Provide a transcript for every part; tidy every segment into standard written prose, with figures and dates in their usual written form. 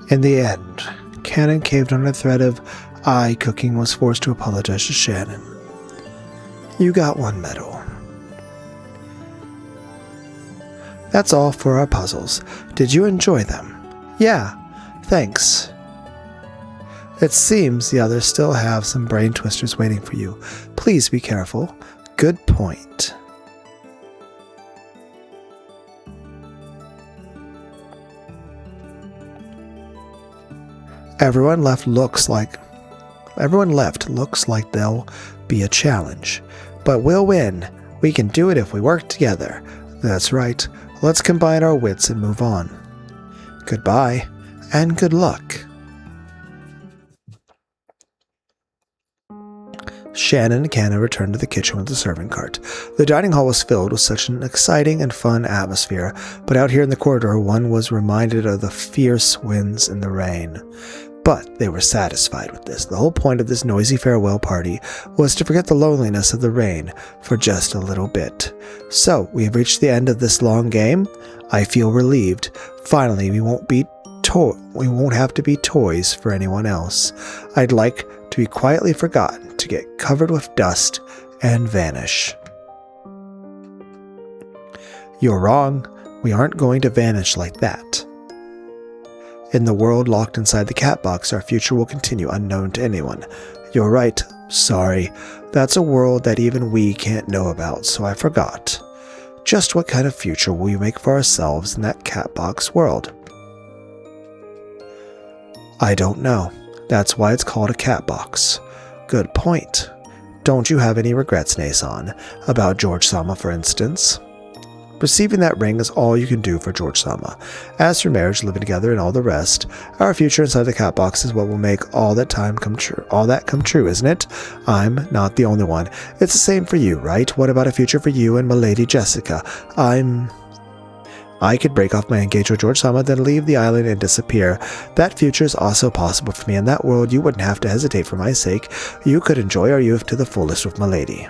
In the end, Cannon caved on a threat of eye cooking was forced to apologize to Shannon. You got 1 medal. That's all for our puzzles. Did you enjoy them? Yeah, thanks. It seems the others still have some brain twisters waiting for you. Please be careful. Good point. Everyone left looks like there'll be a challenge. But we'll win. We can do it if we work together. That's right. Let's combine our wits and move on. Goodbye, and good luck. Shannon and Cannon returned to the kitchen with the serving cart. The dining hall was filled with such an exciting and fun atmosphere, but out here in the corridor one was reminded of the fierce winds and the rain. But they were satisfied with this. The whole point of this noisy farewell party was to forget the loneliness of the rain for just a little bit. So, we have reached the end of this long game. I feel relieved. Finally, we won't have to be toys for anyone else. I'd like to be quietly forgotten, to get covered with dust and vanish. You're wrong. We aren't going to vanish like that. In the world locked inside the cat box, our future will continue unknown to anyone. You're right. Sorry. That's a world that even we can't know about, so I forgot. Just what kind of future will we make for ourselves in that cat box world? I don't know. That's why it's called a cat box. Good point. Don't you have any regrets, Nason, about George-sama, for instance? Receiving that ring is all you can do for George-sama. As for marriage, living together, and all the rest, our future inside the cat box is what will make all that come true, isn't it? I'm not the only one. It's the same for you, right? What about a future for you and Milady Jessica? I could break off my engagement with George-sama, then leave the island and disappear. That future is also possible for me. In that world, you wouldn't have to hesitate for my sake. You could enjoy our youth to the fullest with Milady.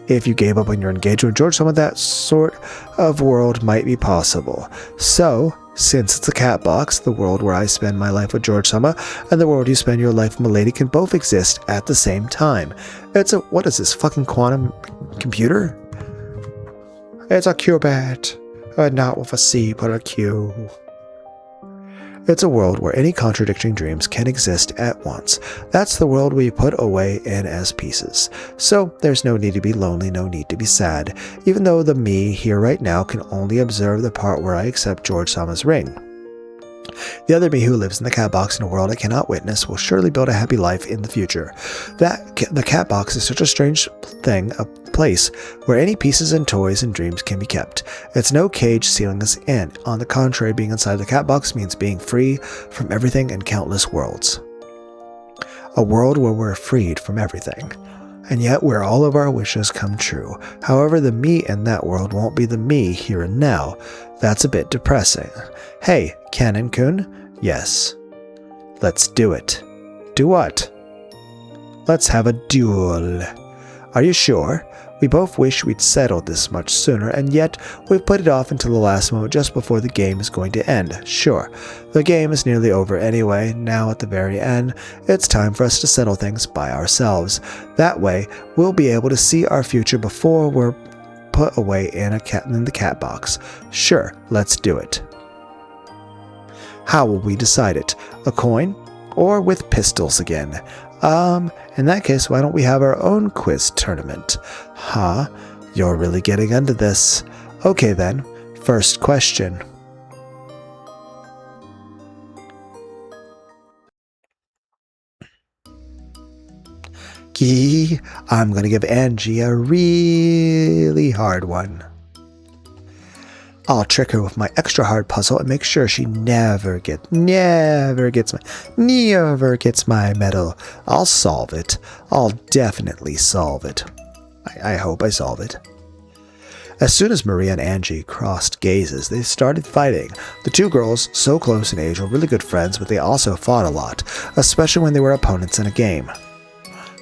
If you gave up on your engagement with George-sama, that sort of world might be possible. So, since it's a cat box, the world where I spend my life with George-sama and the world you spend your life with Milady can both exist at the same time. What is this, fucking quantum computer? It's a qubit. Not with a C, but a Q. It's a world where any contradicting dreams can exist at once. That's the world we put away in as pieces. So there's no need to be lonely, no need to be sad, even though the me here right now can only observe the part where I accept George-sama's ring. The other me who lives in the cat box in a world I cannot witness will surely build a happy life in the future. The cat box is such a strange thing, a place where any pieces and toys and dreams can be kept. It's no cage sealing us in. On the contrary, being inside the cat box means being free from everything in countless worlds. A world where we're freed from everything. And yet where all of our wishes come true. However, the me in that world won't be the me here and now. That's a bit depressing. Hey, Cannon-kun? Yes. Let's do it. Do what? Let's have a duel. Are you sure? We both wish we'd settled this much sooner, and yet we've put it off until the last moment just before the game is going to end. Sure, the game is nearly over anyway. Now at the very end, it's time for us to settle things by ourselves. That way, we'll be able to see our future before we're put away in the cat box. Sure, let's do it. How will we decide it? A coin? Or with pistols again? In that case, why don't we have our own quiz tournament? Huh? You're really getting into this. Okay then, first question. I'm gonna give Angie a really hard one. I'll trick her with my extra hard puzzle and make sure she never gets my medal. I'll solve it. I'll definitely solve it. I hope I solve it. As soon as Maria and Angie crossed gazes, they started fighting. The two girls, so close in age, were really good friends, but they also fought a lot, especially when they were opponents in a game.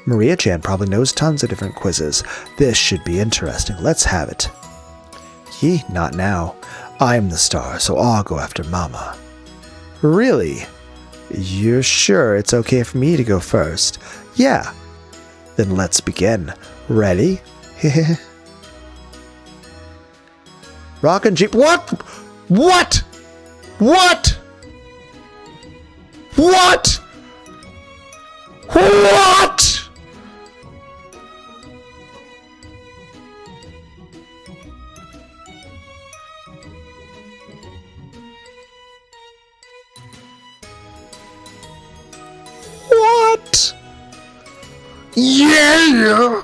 Maria-chan probably knows tons of different quizzes. This should be interesting. Let's have it. Not now. I'm the star, so I'll go after Mama. Really? You're sure it's okay for me to go first? Yeah. Then let's begin. Ready? Rock and Jeep. What? What? What? What? What? What? Yeah.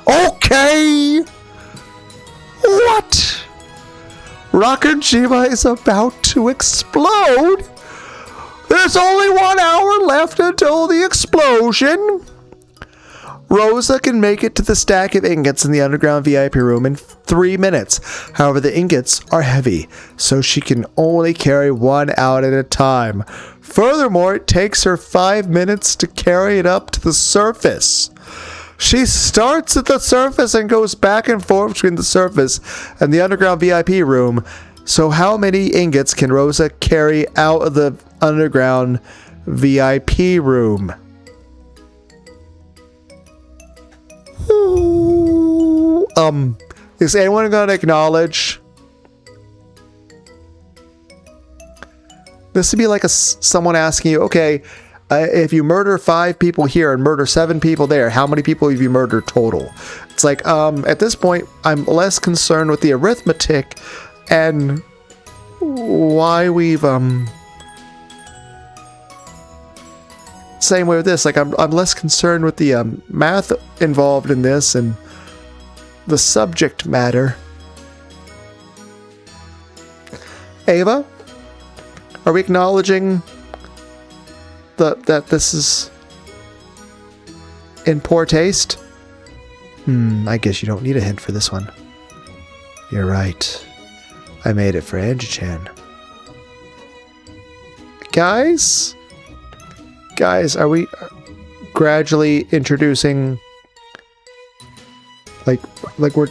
Okay. What? Rakajima is about to explode. There's only 1 hour left until the explosion. Rosa can make it to the stack of ingots in the underground VIP room in 3 minutes. However, the ingots are heavy, so she can only carry one out at a time. Furthermore, it takes her 5 minutes to carry it up to the surface. She starts at the surface and goes back and forth between the surface and the underground VIP room. So how many ingots can Rosa carry out of the underground VIP room? Is anyone going to acknowledge? This would be like someone asking you, okay, if you murder 5 people here and murder 7 people there, how many people have you murdered total? It's like, at this point, I'm less concerned with the arithmetic and why we've, same way with this, like, I'm less concerned with the, math involved in this and the subject matter. Ava? Are we acknowledging that this is in poor taste? I guess you don't need a hint for this one. You're right. I made it for Angie-chan. Guys, are we gradually introducing like we're...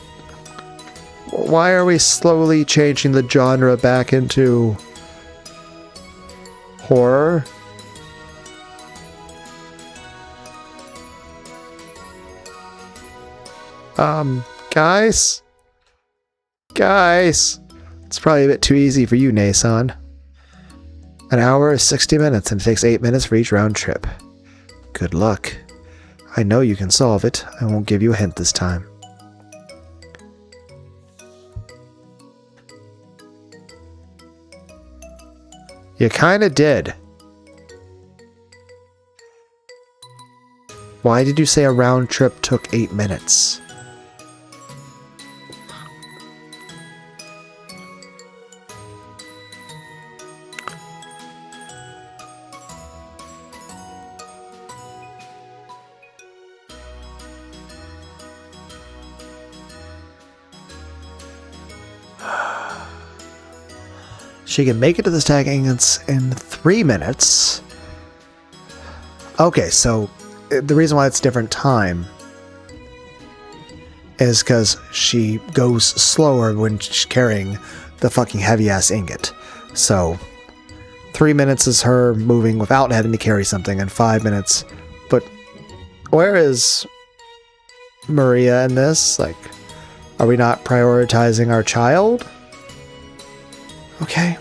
Why are we slowly changing the genre back into horror? Guys, it's probably a bit too easy for you, Nason. An hour is 60 minutes, and it takes 8 minutes for each round trip. Good luck. I know you can solve it. I won't give you a hint this time. You kinda did. Why did you say a round trip took 8 minutes? She can make it to the stack ingots in 3 minutes. Okay, so the reason why it's different time is because she goes slower when she's carrying the fucking heavy-ass ingot. So 3 minutes is her moving without having to carry something, and 5 minutes. But where is Maria in this? Like, are we not prioritizing our child? Okay.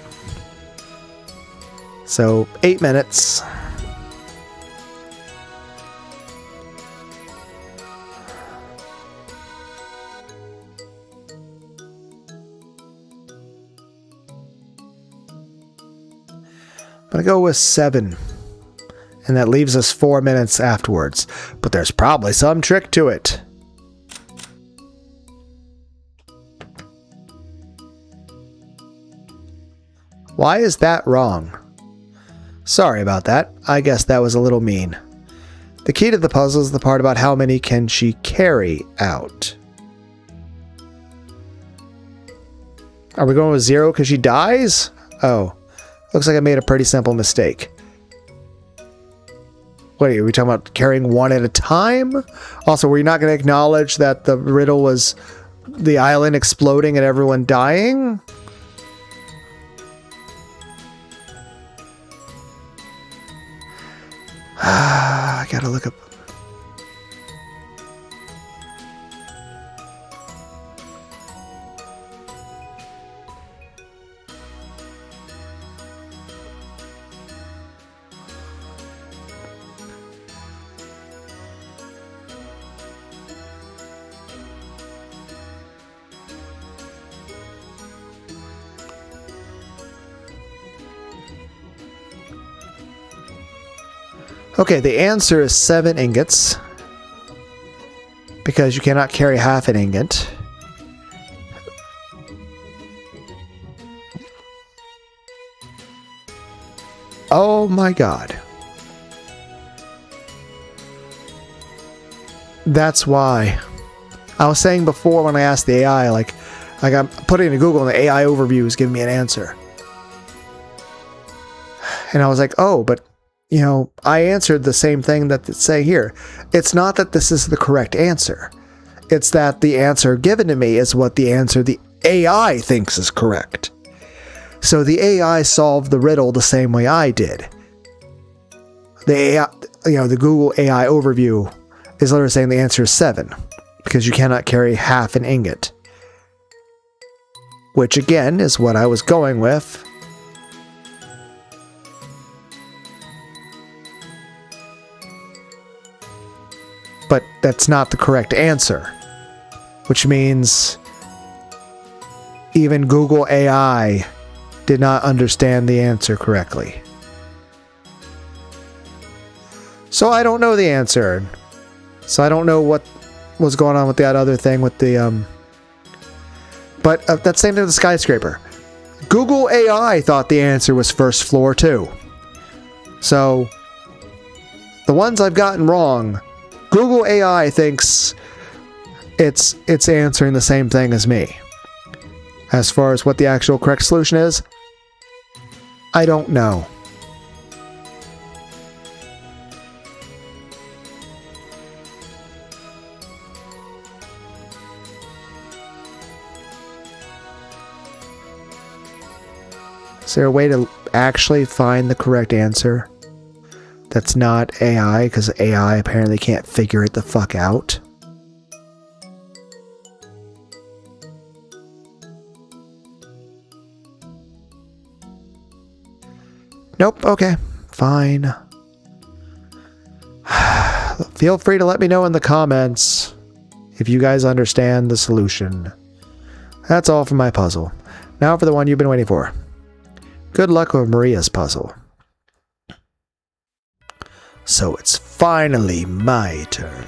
So, 8 minutes. I'm gonna go with 7. And that leaves us 4 minutes afterwards. But there's probably some trick to it. Why is that wrong? Sorry about that. I guess that was a little mean. The key to the puzzle is the part about how many can she carry out. Are we going with 0 because she dies? Oh. Looks like I made a pretty simple mistake. Wait, are we talking about carrying one at a time? Also, were you not going to acknowledge that the riddle was the island exploding and everyone dying? I gotta look up. Okay, the answer is 7 ingots. Because you cannot carry half an ingot. Oh my god. That's why. I was saying before when I asked the AI, like I'm putting it in Google and the AI overview is giving me an answer. And I was like, oh, but you know, I answered the same thing that it's saying here. It's not that this is the correct answer. It's that the answer given to me is what the answer the AI thinks is correct. So the AI solved the riddle the same way I did. The AI, you know, the Google AI overview is literally saying the answer is 7 because you cannot carry half an ingot. Which again is what I was going with. But that's not the correct answer. Which means even Google AI did not understand the answer correctly. So I don't know the answer. So I don't know what was going on with that other thing with the But that same thing with the skyscraper. Google AI thought the answer was first floor too. So the ones I've gotten wrong, Google AI thinks it's answering the same thing as me. As far as what the actual correct solution is, I don't know. Is there a way to actually find the correct answer that's not AI, because AI apparently can't figure it the fuck out? Nope, okay, fine. Feel free to let me know in the comments if you guys understand the solution. That's all for my puzzle. Now for the one you've been waiting for. Good luck with Maria's puzzle. So it's finally my turn.